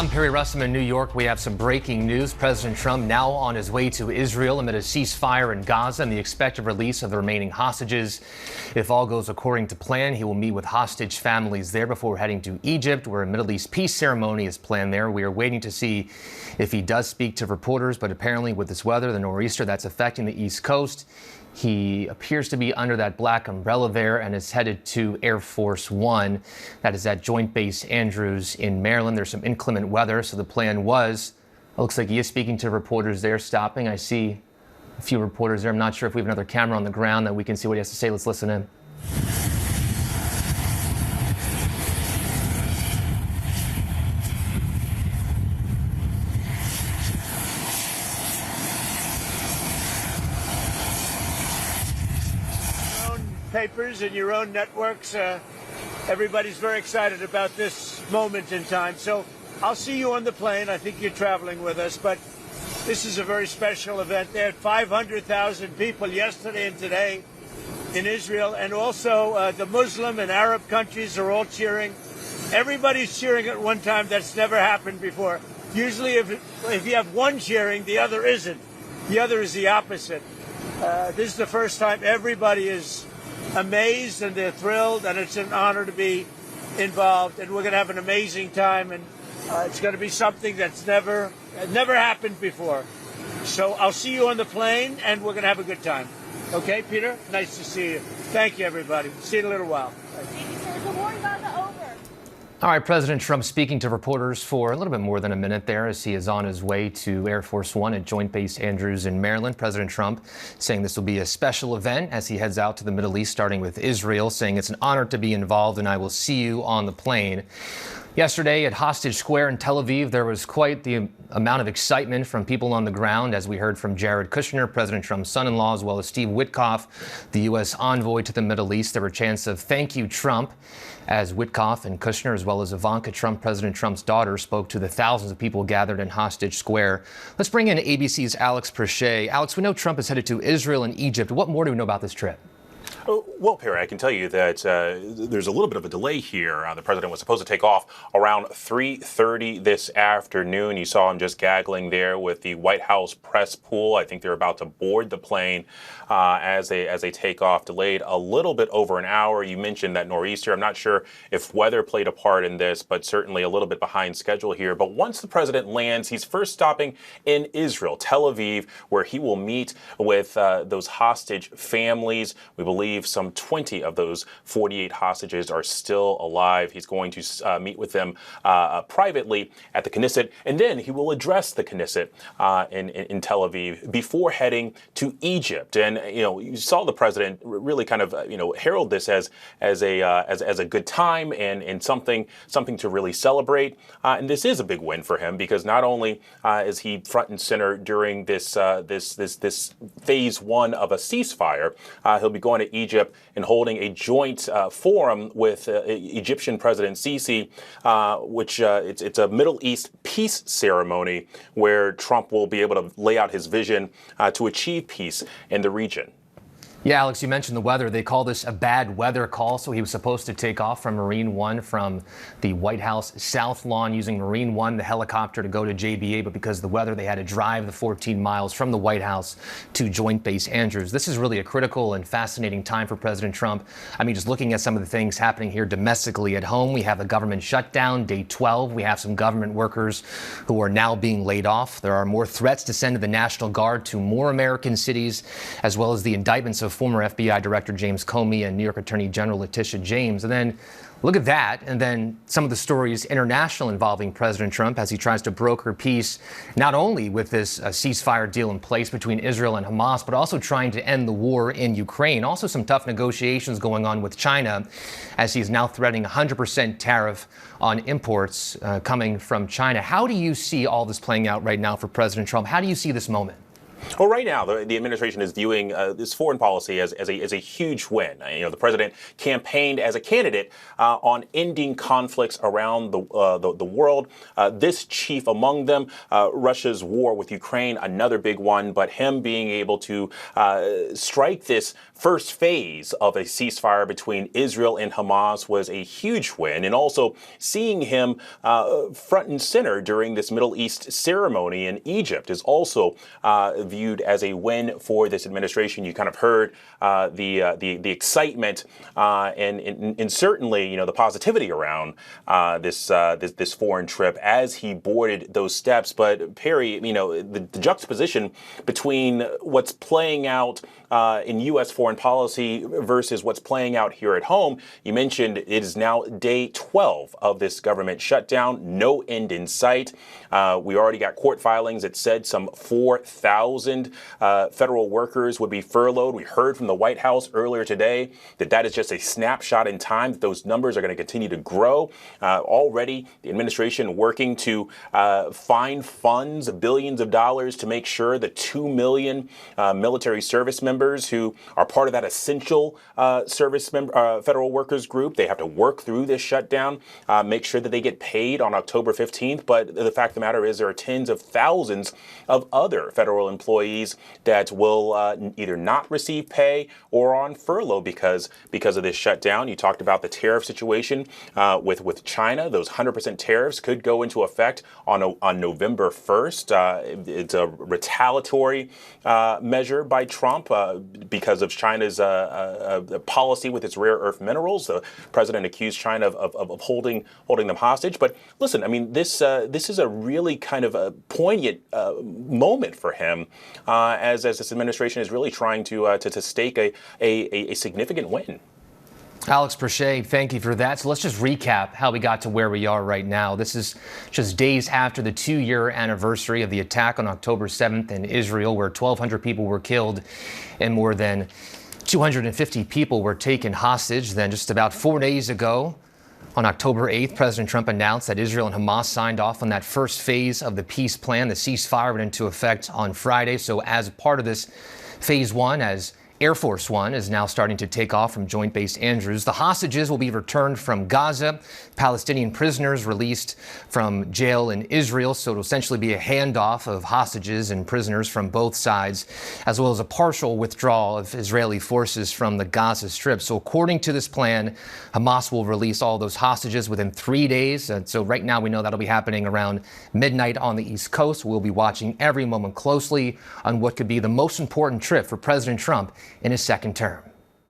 I'm Perry Russom in New York. We have some breaking news. President Trump now on his way to Israel amid a ceasefire in Gaza and the expected release of the remaining hostages. If all goes according to plan, he will meet with hostage families there before heading to Egypt, where a Middle East peace ceremony is planned there. We are waiting to see if he does speak to reporters, but apparently with this weather, the nor'easter that's affecting the East Coast, he appears to be under that black umbrella there and is headed to Air Force One. That is at Joint Base Andrews in Maryland. There's some inclement weather, so the plan was, it looks like he is speaking to reporters there, stopping. I see a few reporters there. I'm not sure if we have another camera on the ground that we can see what he has to say. Let's listen in. Papers and your own networks. Everybody's very excited about this moment in time. So I'll see you on the plane. I think you're traveling with us, but this is a very special event. There had 500,000 people yesterday and today in Israel, and also the Muslim and Arab countries are all cheering. Everybody's cheering at one time. That's never happened before. Usually if you have one cheering, the other isn't. The other is the opposite. This is the first time everybody is amazed and they're thrilled, and it's an honor to be involved, and we're going to have an amazing time, and it's going to be something that's never happened before. So I'll see you on the plane, and we're going to have a good time. Okay, Peter? Nice to see you. Thank you, everybody. See you in a little while. Thank you, sir. Good morning, Gaza. Over. All right, President Trump speaking to reporters for a little bit more than a minute there as he is on his way to Air Force One at Joint Base Andrews in Maryland. President Trump saying this will be a special event as he heads out to the Middle East, starting with Israel, saying it's an honor to be involved and I will see you on the plane. Yesterday at Hostage Square in Tel Aviv, there was quite the amount of excitement from people on the ground, as we heard from Jared Kushner, President Trump's son-in-law, as well as Steve Witkoff, the U.S. envoy to the Middle East. There were chants of "Thank you, Trump," as Witkoff and Kushner, as well as Ivanka Trump, President Trump's daughter, spoke to the thousands of people gathered in Hostage Square. Let's bring in ABC's Alex Perche. Alex, we know Trump is headed to Israel and Egypt. What more do we know about this trip? Well, Perry, I can tell you that there's a little bit of a delay here. The president was supposed to take off around 3:30 this afternoon. You saw him just gaggling there with the White House press pool. I think they're about to board the plane as they take off. Delayed a little bit over an hour. You mentioned that nor'easter. I'm not sure if weather played a part in this, but certainly a little bit behind schedule here. But once the president lands, he's first stopping in Israel, Tel Aviv, where he will meet with those hostage families. We believe some 20 of those 48 hostages are still alive. He's going to meet with them privately at the Knesset, and then he will address the Knesset in Tel Aviv before heading to Egypt. And you saw the president really kind of herald this as a good time and something to really celebrate. And this is a big win for him because not only is he front and center during this phase one of a ceasefire, he'll be going to Egypt and holding a joint forum with Egyptian President Sisi, which it's a Middle East peace ceremony where Trump will be able to lay out his vision to achieve peace in the region. Yeah, Alex, you mentioned the weather. They call this a bad weather call. So he was supposed to take off from Marine One from the White House South Lawn using Marine One, the helicopter, to go to JBA. But because of the weather, they had to drive the 14 miles from the White House to Joint Base Andrews. This is really a critical and fascinating time for President Trump. I mean, just looking at some of the things happening here domestically at home, we have the government shutdown, day 12. We have some government workers who are now being laid off. There are more threats to send the National Guard to more American cities, as well as the indictments of former FBI Director James Comey and New York Attorney General Letitia James. And then look at that. And then some of the stories international involving President Trump as he tries to broker peace, not only with this ceasefire deal in place between Israel and Hamas, but also trying to end the war in Ukraine. Also some tough negotiations going on with China as he's now threatening 100% tariff on imports coming from China. How do you see all this playing out right now for President Trump? How do you see this moment? Well, right now, the administration is viewing this foreign policy as a huge win. The president campaigned as a candidate on ending conflicts around the world. This chief among them, Russia's war with Ukraine, another big one. But him being able to strike this first phase of a ceasefire between Israel and Hamas was a huge win. And also seeing him front and center during this Middle East ceremony in Egypt is also viewed as a win for this administration. You kind of heard the excitement and certainly the positivity around this foreign trip as he boarded those steps. But Perry, the juxtaposition between what's playing out in U.S. foreign policy versus what's playing out here at home. You mentioned it is now day 12 of this government shutdown, no end in sight. We already got court filings that said some 4,000 federal workers would be furloughed. We heard from the White House earlier today that is just a snapshot in time, that those numbers are going to continue to grow. Already, the administration working to find funds, billions of dollars, to make sure the 2 million military service members who are part of that essential federal workers group, they have to work through this shutdown, make sure that they get paid on October 15th. But the fact of the matter is there are tens of thousands of other federal employees that will either not receive pay or on furlough because of this shutdown. You talked about the tariff situation with China. Those 100% tariffs could go into effect on November 1st. It's a retaliatory measure by Trump because of China's policy with its rare earth minerals. The president accused China of holding them hostage. But listen, this is a really kind of a poignant moment for him as this administration is really trying to stake a significant win. Alex Perche, thank you for that. So let's just recap how we got to where we are right now. This is just days after the 2-year anniversary of the attack on October 7th in Israel, where 1,200 people were killed and more than 250 people were taken hostage. Then just about 4 days ago, on October 8th, President Trump announced that Israel and Hamas signed off on that first phase of the peace plan. The ceasefire went into effect on Friday. So as part of this phase one, as Air Force One is now starting to take off from Joint Base Andrews, the hostages will be returned from Gaza, Palestinian prisoners released from jail in Israel. So it'll essentially be a handoff of hostages and prisoners from both sides, as well as a partial withdrawal of Israeli forces from the Gaza Strip. So according to this plan, Hamas will release all those hostages within 3 days. And so right now we know that'll be happening around midnight on the East Coast. We'll be watching every moment closely on what could be the most important trip for President Trump in his second term.